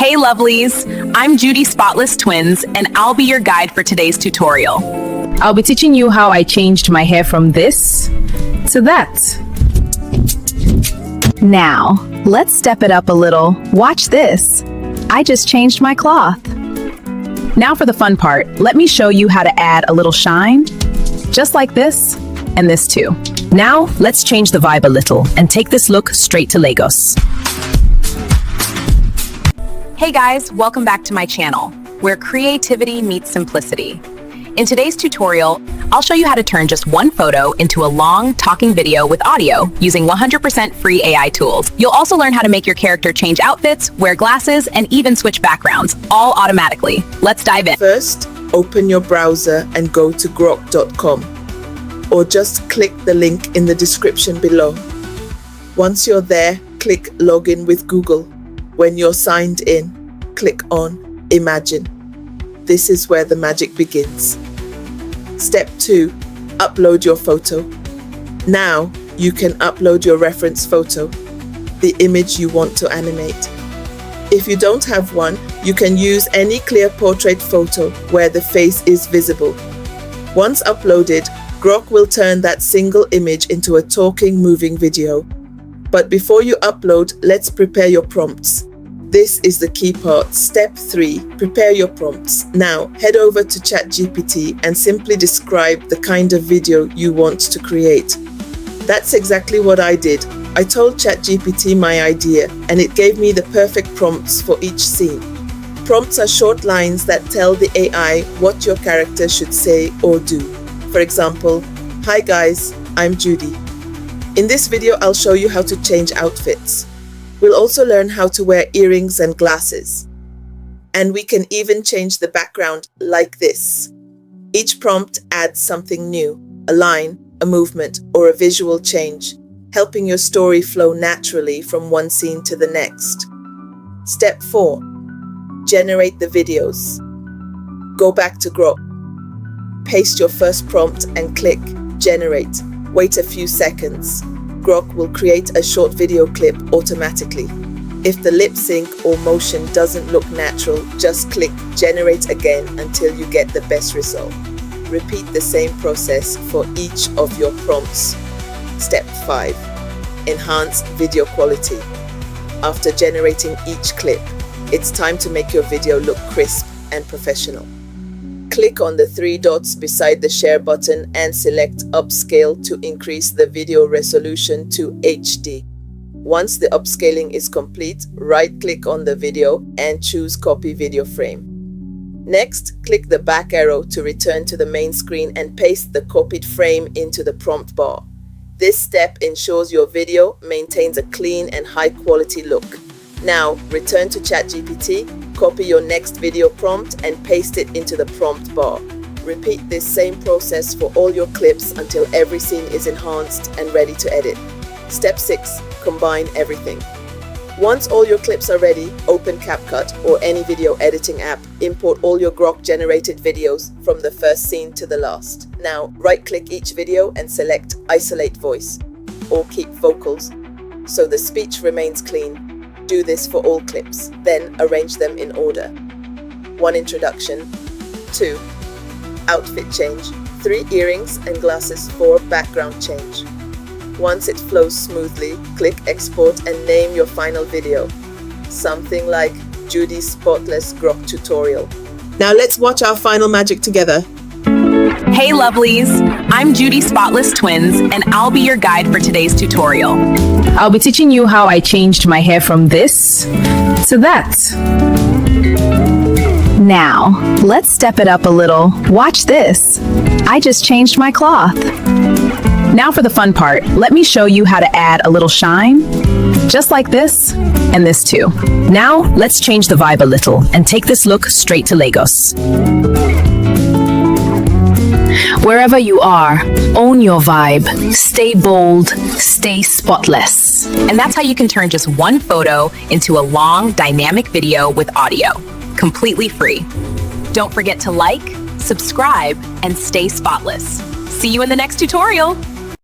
Hey lovelies, I'm Judy Spotless Twins, and I'll be your guide for today's tutorial. I'll be teaching you how I changed my hair from this to that. Now, let's step it up a little. Watch this. I just changed my cloth. Now for the fun part, let me show you how to add a little shine. Just like this, and this too. Now, let's change the vibe a little and take this look straight to Lagos. Hey guys, welcome back to my channel, where creativity meets simplicity. In today's tutorial, I'll show you how to turn just one photo into a long, talking video with audio using 100% free AI tools. You'll also learn how to make your character change outfits, wear glasses, and even switch backgrounds, all automatically. Let's dive in. First, open your browser and go to grok.com, or just click the link in the description below. Once you're there, click Login with Google. When you're signed in, click on Imagine. This is where the magic begins. Step 2, upload your photo. Now, you can upload your reference photo, the image you want to animate. If you don't have one, you can use any clear portrait photo where the face is visible. Once uploaded, Grok will turn that single image into a talking, moving video. But before you upload, let's prepare your prompts. This is the key part. Step 3, prepare your prompts. Now, head over to ChatGPT and simply describe the kind of video you want to create. That's exactly what I did. I told ChatGPT my idea, and it gave me the perfect prompts for each scene. Prompts are short lines that tell the AI what your character should say or do. For example, "Hi guys, I'm Judy. In this video, I'll show you how to change outfits. We'll also learn how to wear earrings and glasses. And we can even change the background like this." Each prompt adds something new, a line, a movement, or a visual change, helping your story flow naturally from one scene to the next. Step 4, generate the videos. Go back to Grok. Paste your first prompt and click Generate. Wait a few seconds. Grok will create a short video clip automatically. If the lip sync or motion doesn't look natural, just click Generate again until you get the best result. Repeat the same process for each of your prompts. Step 5, enhance video quality. After generating each clip, it's time to make your video look crisp and professional. Click on the 3 dots beside the share button and select Upscale to increase the video resolution to HD. Once the upscaling is complete, right-click on the video and choose Copy Video Frame. Next, click the back arrow to return to the main screen and paste the copied frame into the prompt bar. This step ensures your video maintains a clean and high-quality look. Now, return to ChatGPT, copy your next video prompt and paste it into the prompt bar. Repeat this same process for all your clips until every scene is enhanced and ready to edit. Step 6, combine everything. Once all your clips are ready, open CapCut or any video editing app. Import all your Grok-generated videos from the first scene to the last. Now, right-click each video and select Isolate Voice or Keep Vocals so the speech remains clean. Do this for all clips, then arrange them in order. 1 introduction, 2 outfit change, 3 earrings and glasses for background change. Once it flows smoothly, click export and name your final video. Something like Judy's Spotless Grok tutorial. Now let's watch our final magic together. Hey lovelies, I'm Judy Spotless Twins, and I'll be your guide for today's tutorial. I'll be teaching you how I changed my hair from this to that. Now, let's step it up a little. Watch this. I just changed my cloth. Now for the fun part, let me show you how to add a little shine. Just like this, and this too. Now, let's change the vibe a little and take this look straight to Lagos. Wherever you are, own your vibe. Stay bold, stay spotless. And that's how you can turn just one photo into a long, dynamic video with audio, completely free. Don't forget to like, subscribe, and stay spotless. See you in the next tutorial.